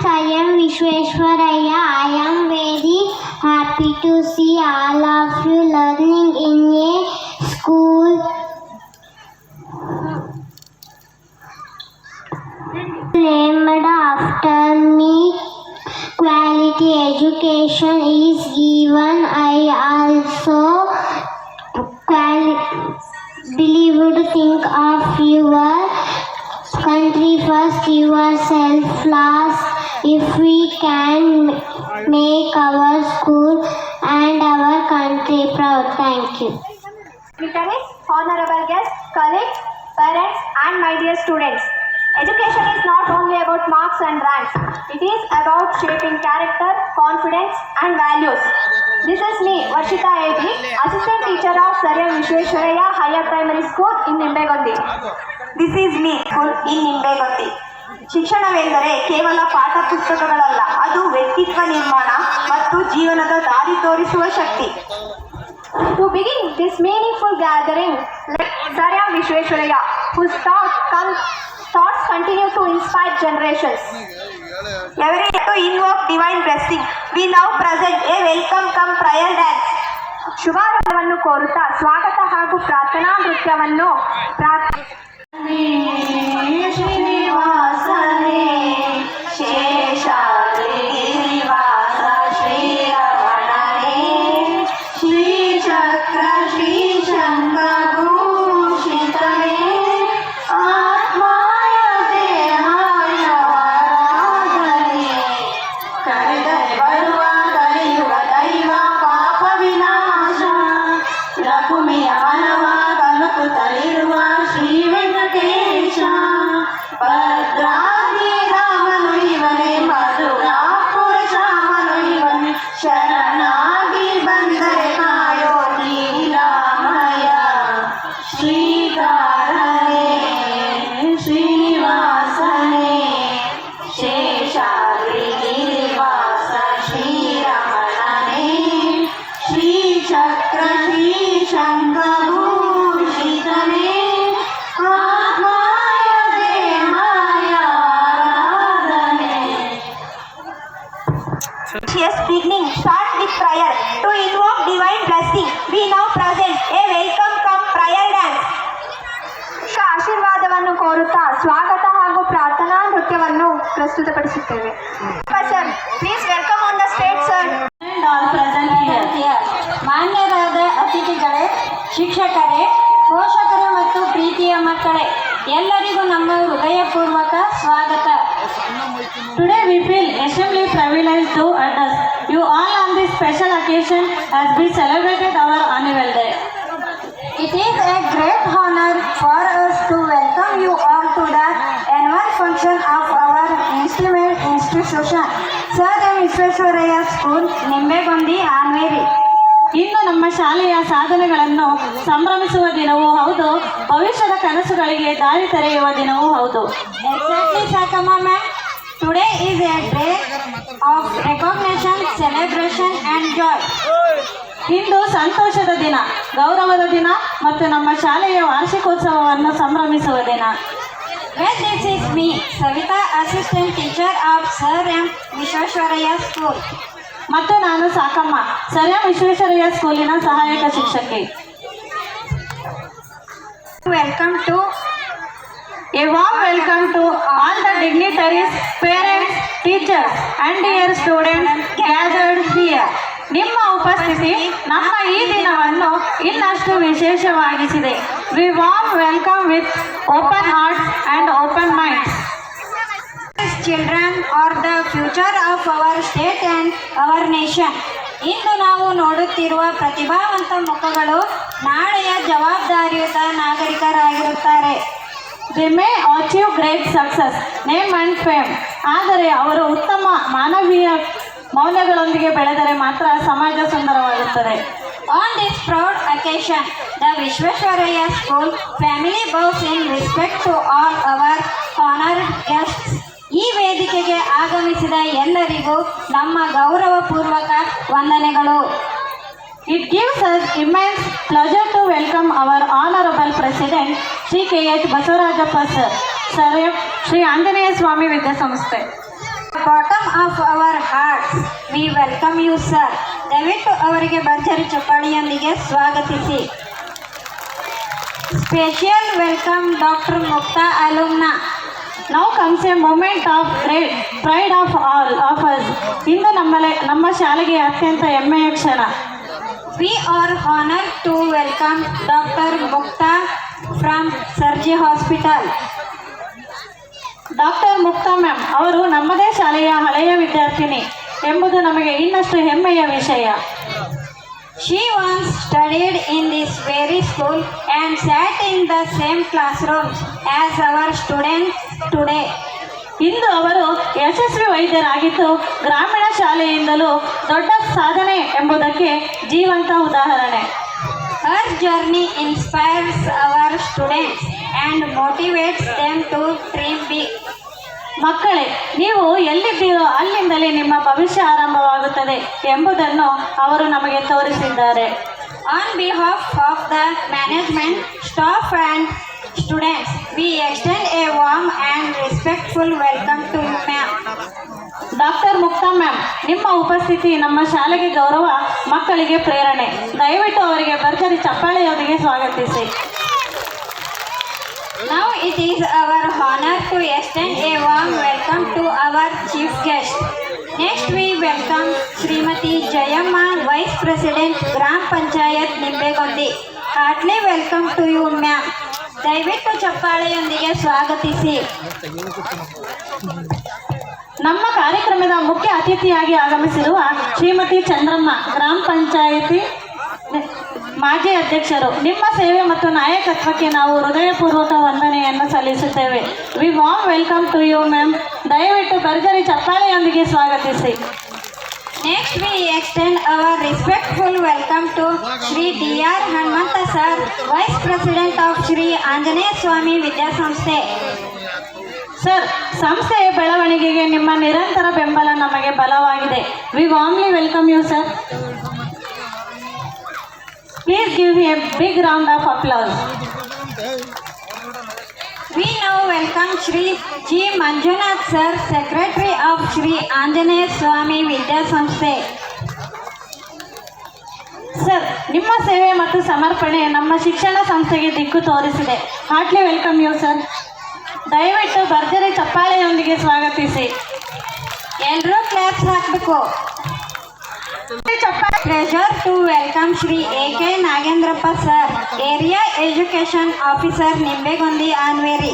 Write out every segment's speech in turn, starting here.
I am Vishweshwaraya. I am very happy to see all of you learning in a school named after me. Quality education is given. I also believe to think of your country first, yourself last. If we can make our school and our country proud. Thank you. Dignitaries, honorable guests, colleagues, parents, and my dear students. Education is not only about marks and ranks. It is about shaping character, confidence, and values. This is me, Varshita A.B., Assistant Teacher of Sir M. Vishweshwaraya Higher Primary School in Nimbegondi. This is me school in Nimbegondi. ಶಿಕ್ಷಣವೆಂದರೆ ಕೇವಲ ಪಾಠ ಪುಸ್ತಕಗಳಲ್ಲ, ಅದು ವ್ಯಕ್ತಿತ್ವ ನಿರ್ಮಾಣ ಮತ್ತು ಜೀವನದ ದಾರಿ ತೋರಿಸುವ ಶಕ್ತಿ. To begin this meaningful gathering, let Sir M. Vishweshwaraya, whose thoughts continue to inspire generations. Every to invoke divine blessing, we now present a welcome come prayer dance. ಶುಭಾರಂಭವನ್ನು ಕೋರುತ್ತಾ ಸ್ವಾಗತ ಹಾಗೂ ಪ್ರಾರ್ಥನಾ ನೃತ್ಯವನ್ನು ಶ್ರೀನಿವಾಸನೇ ಶೇಷಾದ್ರಿ ಗಿರಿವಾಸ ಶ್ರೀರಮಣನೇ ಶ್ರೀಚಕ್ರ ಶ್ರೀಶಂಖಭೂಷಿತನೇ ಆತ್ಮಾಯ ದೇಹಾಯ ವರಾಧನೆ ಕರೆದರೆ ಬರುವ ಕಲಿಯುಗ ದೈವ ಪಾಪ ವಿನಾಶ ರಘುಮೆಯ ಮನವ ಕಲುಕುತ್ತಲಿರುವ ಶ್ರೀ ವೆಂಕಟೇಶ ಭದ್ರಾದಿ ರಾಮನು ಇವನೇ ಮಧುರಾಪುರ ಶ್ಯಾಮನು ಇವನೇ ಶರಣಾಗಿ ಬಂದರೆ ಕಾಯೋ ನೀರಾಮಯ ಶ್ರೀಕಾರನೇ ಶ್ರೀನಿವಾಸನೇ ಶೇಷಾದ್ರಿ ಗಿರಿವಾಸ ಶ್ರೀರಮಣನೇ ಶ್ರೀಚಕ್ರ ಶ್ರೀಶಂಖಭೂಷಿತನೇ ಆತ್ಮಾಯ ದೇಹಾಯ ಆರಾಧನೆ. Yes, beginning start with prayer to invoke divine blessing. We now present a welcome come prayer dance. ಆಶೀರ್ವಾದವನ್ನು ಕೋರುತ್ತಾ ಸ್ವಾಗತ ಹಾಗೂ ಪ್ರಾರ್ಥನಾ ನೃತ್ಯವನ್ನು ಪ್ರಸ್ತುತಪಡಿಸುತ್ತೇವೆ. Sir, please welcome on the stage sir. And all present here. ಮಾನ್ಯರಾದ ಅತಿಥಿಗಳೇ, ಶಿಕ್ಷಕರೇ, ಪೋಷಕರೇ ಮತ್ತು ಪ್ರೀತಿಯ ಮಕ್ಕಳೇ, ಎಲ್ಲರಿಗೂ ನಮ್ಮ ಹೃದಯಪೂರ್ವಕ ಸ್ವಾಗತ. Today we feel extremely privileged to address you all on this special occasion as we celebrated our annual day. It is a great honor for us to welcome you all to the annual function of our institution, Sir M. Vishweshwaraya School, Nimbegondi, Hanveri. ಇಂದು ನಮ್ಮ ಶಾಲೆಯ ಸಾಧನೆಗಳನ್ನು ಸಂಭ್ರಮಿಸುವ ದಿನವೂ ಹೌದು, ಭವಿಷ್ಯದ ಕನಸುಗಳಿಗೆ ದಾರಿ ತೆರೆಯುವ ದಿನವೂ ಹೌದು. Exactly, Sakama ma'am. Today is a day of recognition, celebration and joy. ಇಂದು ಸಂತೋಷದ ದಿನ, ಗೌರವದ ದಿನ ಮತ್ತು ನಮ್ಮ ಶಾಲೆಯ ವಾರ್ಷಿಕೋತ್ಸವವನ್ನು ಸಂಭ್ರಮಿಸುವ ದಿನ. Well, this is me, Savita, Assistant Teacher of Sir M. Vishweshwaraya School. ಮತ್ತು ನಾನು ಸಾಕಮ್ಮ, ಸರ್ ಎಂ ವಿಶ್ವೇಶ್ವರಯ್ಯ ಸ್ಕೂಲಿನ ಸಹಾಯಕ ಶಿಕ್ಷಕಿ. Welcome to A warm welcome to all the dignitaries, parents, teachers and dear students gathered here. ನಿಮ್ಮ ಉಪಸ್ಥಿತಿ ನಮ್ಮ ಈ ದಿನವನ್ನು ಇನ್ನಷ್ಟು ವಿಶೇಷವಾಗಿಸಿದೆ. We warm welcome with open hearts and open minds. children are the future of our state and our nation. ಇಂದು ನಾವು ನೋಡುತ್ತಿರುವ ಪ್ರತಿಭಾವಂತ ಮುಖಗಳು ನಾಳೆಯ ಜವಾಬ್ದಾರಿಯುತ ನಾಗರಿಕರಾಗಿರುತ್ತಾರೆ. They may achieve great success, name and fame. ಆದರೆ ಅವರು ಉತ್ತಮ ಮಾನವೀಯ ಮೌಲ್ಯಗಳೊಂದಿಗೆ ಬೆಳೆದರೆ ಮಾತ್ರ ಸಮಾಜ ಸುಂದರವಾಗುತ್ತದೆ. On this proud occasion, the Vishweshwaraya School family bows in respect to all our honored guests. ಈ ವೇದಿಕೆಗೆ ಆಗಮಿಸಿದ ಎಲ್ಲರಿಗೂ ನಮ್ಮ ಗೌರವಪೂರ್ವಕ ವಂದನೆಗಳು. It gives us immense pleasure to welcome our honorable President Shri K.H. Basavaraja Sir, Sir Shri Anjaneya Swami Vidya Samsthe. Bottom of our hearts, we welcome you, sir. ದಯವಿಟ್ಟು ಅವರಿಗೆ ಭರ್ಜರಿ ಚಪ್ಪಾಳಿಯೊಂದಿಗೆ ಸ್ವಾಗತಿಸಿ. Special welcome doctor Mukta alumna. Now comes a moment of great pride of all of us. ಇಂದು ನಮ್ಮ ಶಾಲೆಗೆ ಅತ್ಯಂತ ಹೆಮ್ಮೆಯ ಕ್ಷಣ. We are honored to welcome Dr. Mukta from Sarji Hospital. Doctor Mukta ma'am ಅವರು ನಮ್ಮದೇ ಶಾಲೆಯ ಹಳೆಯ ವಿದ್ಯಾರ್ಥಿನಿ ಎಂಬುದು ನಮಗೆ ಇನ್ನಷ್ಟು ಹೆಮ್ಮೆಯ ವಿಷಯ. She once studied in this very school and sat in the same classrooms as our students today. ಇಂದು ಅವರು ಯಶಸ್ವಿ ವೈದ್ಯರಾಗಿದ್ದು ಗ್ರಾಮೀಣ ಶಾಲೆಯಿಂದಲೂ ದೊಡ್ಡ ಸಾಧನೆ ಎಂಬುದಕ್ಕೆ ಜೀವಂತ ಉದಾಹರಣೆ. Her journey inspires our students and motivates them to dream big. ಮಕ್ಕಳೇ, ನೀವು ಎಲ್ಲಿದ್ದೀರೋ ಅಲ್ಲಿಂದಲೇ ನಿಮ್ಮ ಭವಿಷ್ಯ ಆರಂಭವಾಗುತ್ತದೆ ಎಂಬುದನ್ನು ಅವರು ನಮಗೆ ತೋರಿಸಿದ್ದಾರೆ. On behalf of the management, staff and students, we extend a warm and respectful welcome to you, ma'am. Doctor Mukta ma'am, ನಿಮ್ಮ ಉಪಸ್ಥಿತಿ ನಮ್ಮ ಶಾಲೆಗೆ ಗೌರವ, ಮಕ್ಕಳಿಗೆ ಪ್ರೇರಣೆ. ದಯವಿಟ್ಟು ಅವರಿಗೆ ಭರ್ಜರಿ ಚಪ್ಪಾಳೆಯೊಂದಿಗೆ ಸ್ವಾಗತಿಸಿ. Now it is our honor to extend a warm welcome to our chief guest. Next we welcome Srimati Jayamma, Vice President, Gram Panchayat Nimbegondi. Heartily welcome to you, ma'am. ದಯವಿಟ್ಟು ಚಪ್ಪಾಳೆಯೊಂದಿಗೆ ಸ್ವಾಗತಿಸಿ. ನಮ್ಮ ಕಾರ್ಯಕ್ರಮದ ಮುಖ್ಯ ಅತಿಥಿಯಾಗಿ ಆಗಮಿಸಿರುವ ಶ್ರೀಮತಿ ಚಂದ್ರಮ್ಮ, ಗ್ರಾಮ ಪಂಚಾಯಿತಿ ಮಾಜಿ ಅಧ್ಯಕ್ಷರು. ನಿಮ್ಮ ಸೇವೆ ಮತ್ತು ನಾಯಕತ್ವಕ್ಕೆ ನಾವು ಹೃದಯಪೂರ್ವಕ ವಂದನೆಯನ್ನು ಸಲ್ಲಿಸುತ್ತೇವೆ. We warm welcome to you ma'am. ದಯವಿಟ್ಟು ಭರ್ಜರಿ ಚಪ್ಪಾಳೆಯೊಂದಿಗೆ ಸ್ವಾಗತಿಸಿ. Next we extend our respectful welcome to Shri D.R. Hanmanta sir, Vice President of Shri Anjaneya Swami Vidyasamsthe. Sir, ಸಂಸ್ಥೆಯ ಬೆಳವಣಿಗೆಗೆ ನಿಮ್ಮ ನಿರಂತರ ಬೆಂಬಲ ನಮಗೆ ಬಲವಾಗಿದೆ. We warmly welcome you sir. Please give a big round of applause. We now welcome Shri G. Manjunath sir, Secretary of Shri Anjaneya Swami Vidyasamsthe. Sir, ನಿಮ್ಮ ಸೇವೆ ಮತ್ತು ಸಮರ್ಪಣೆ ನಮ್ಮ ಶಿಕ್ಷಣ ಸಂಸ್ಥೆಗೆ ದಿಕ್ಕು ತೋರಿಸಿದೆ. Heartly welcome you sir. ದಯವಿಟ್ಟು ಭರ್ಜರಿ ಚಪ್ಪಾಳೆಯೊಂದಿಗೆ ಸ್ವಾಗತಿಸಿ. ಎಲ್ಲರೂ ಕ್ಲಾಪ್ಸ್ ಹಾಕಬೇಕು. Pleasure to welcome Shri A.K. Nagendrappa sir, Area Education Officer, Nimbegondi, Anveri.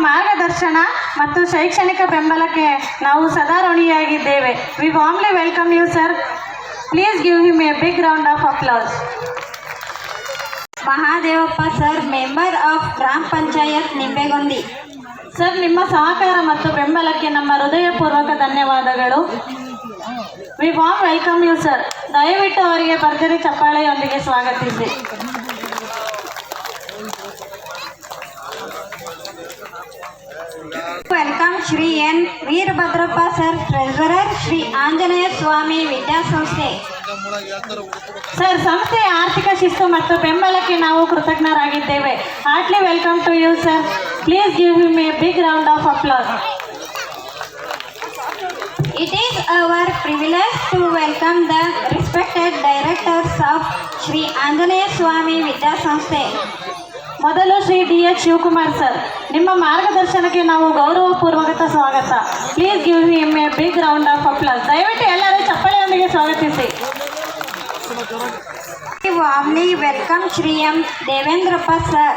ಮಾರ್ಗದರ್ಶನ ಮತ್ತು ಶೈಕ್ಷಣಿಕ ಬೆಂಬಲಕ್ಕೆ ನಾವು ಸದಾ ಋಣಿಯಾಗಿದ್ದೇವೆ. We warmly welcome you sir. Please give him a big round of applause. Mahadevappa sir, Member of Gram Panchayat, Nimbegondi. Sir, ನಿಮ್ಮ ಸಹಕಾರ ಮತ್ತು ಬೆಂಬಲಕ್ಕೆ ನಮ್ಮ ಹೃದಯಪೂರ್ವಕ ಧನ್ಯವಾದಗಳು. We warm welcome you sir. ದಯವಿಟ್ಟು ಅವರಿಗೆ ಭರ್ಜರಿ ಚಪ್ಪಾಳೆಯೊಂದಿಗೆ ಸ್ವಾಗತಿಸಿ. Welcome Shri N. Veerabhadrappa sir, Treasurer, Shri Anjaneya Swami Vidyasamsthe. Sir, ಸಂಸ್ಥೆಯ ಆರ್ಥಿಕ ಶಿಸ್ತು ಮತ್ತು ಬೆಂಬಲಕ್ಕೆ ನಾವು ಕೃತಜ್ಞರಾಗಿದ್ದೇವೆ. Heartily welcome to you sir. Please give him a big round of applause. It is our privilege to welcome the respected directors of Shri Anjaneya Swami Vidyasamsthe. ಮೊದಲು Shri D.H. Shivakumar sir, ನಿಮ್ಮ ಮಾರ್ಗದರ್ಶನಕ್ಕೆ ನಾವು ಗೌರವಪೂರ್ವಕ ಸ್ವಾಗತ. Please give him a big round of applause. ದಯವಿಟ್ಟು ಎಲ್ಲರೂ ಚಪ್ಪಾಳೆಯೊಂದಿಗೆ ಸ್ವಾಗತಿಸಿ. We warmly welcome Shri M. Devendrappa sir.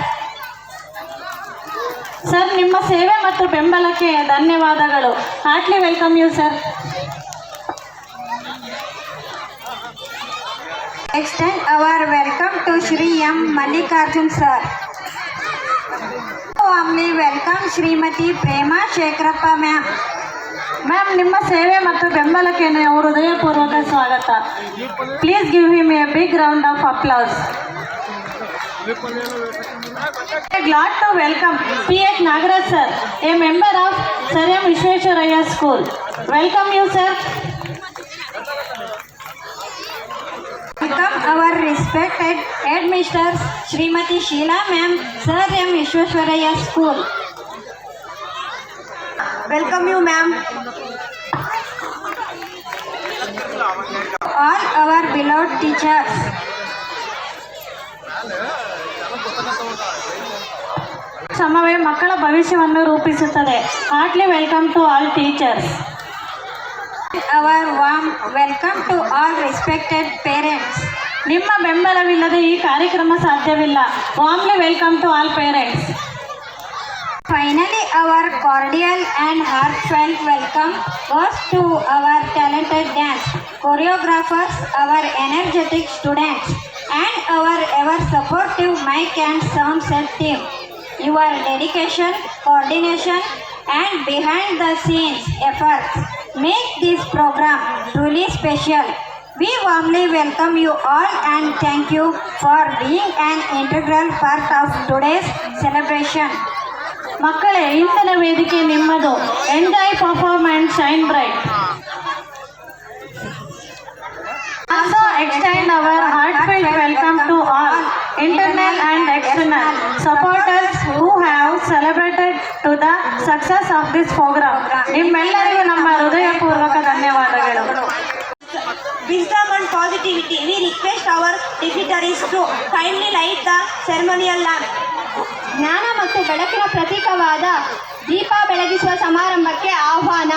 Sir, ನಿಮ್ಮ ಸೇವೆ ಮತ್ತು ಬೆಂಬಲಕ್ಕೆ ಧನ್ಯವಾದಗಳು. Heartly welcome you sir. Extend our welcome to Shri M. Mallikarjun sir. Warmly welcome Shrimati Prema Shekarappa ma'am. Ma'am, ನಿಮ್ಮ ಸೇವೆ ಮತ್ತು ಬೆಂಬಲಕ್ಕೆ ನಾವು ಹೃದಯಪೂರ್ವಕ ಸ್ವಾಗತ. Please give him a big round of applause. Glad to welcome P.H. Nagaraj sir, a member of Sir M. Vishwesvaraya School. Welcome you sir. Welcome our respected headmistress Shrimati Sheila ma'am, Sir M. Vishwesvaraya School. Welcome you, ma'am. All our beloved teachers. ಸಮವೇ ಮಕ್ಕಳ ಭವಿಷ್ಯವನ್ನು ರೂಪಿಸುತ್ತದೆ. Heartly welcome to all teachers. Our warm welcome to all respected parents. ನಿಮ್ಮ ಬೆಂಬಲವಿಲ್ಲದೆ ಈ ಕಾರ್ಯಕ್ರಮ ಸಾಧ್ಯವಿಲ್ಲ. Warmly welcome to all parents. Finally, our cordial and heartfelt welcome goes to our talented dance choreographers, our energetic students, and our ever supportive mic and sound set team. Your dedication, coordination, and behind the scenes efforts make this program truly special. We warmly welcome you all and thank you for being an integral part of today's celebration. ಮಕ್ಕಳೇ, ಇಂದಿನ ವೇದಿಕೆ ನಿಮ್ಮದು. Enjoy, perform and shine bright. Also extend our heartfelt welcome to all internal and external supporters who have celebrated to the success of this program. ನಿಮ್ಮೆಲ್ಲರಿಗೂ ನಮ್ಮ ಹೃದಯಪೂರ್ವಕ ಧನ್ಯವಾದಗಳು. Wisdom and positivity. We request our dignitaries to kindly light the ceremonial lamp. ಜ್ಞಾನ ಮತ್ತು ಬೆಳಕಿನ ಪ್ರತೀಕವಾದ ದೀಪ ಬೆಳಗಿಸುವ ಸಮಾರಂಭಕ್ಕೆ ಆಹ್ವಾನ.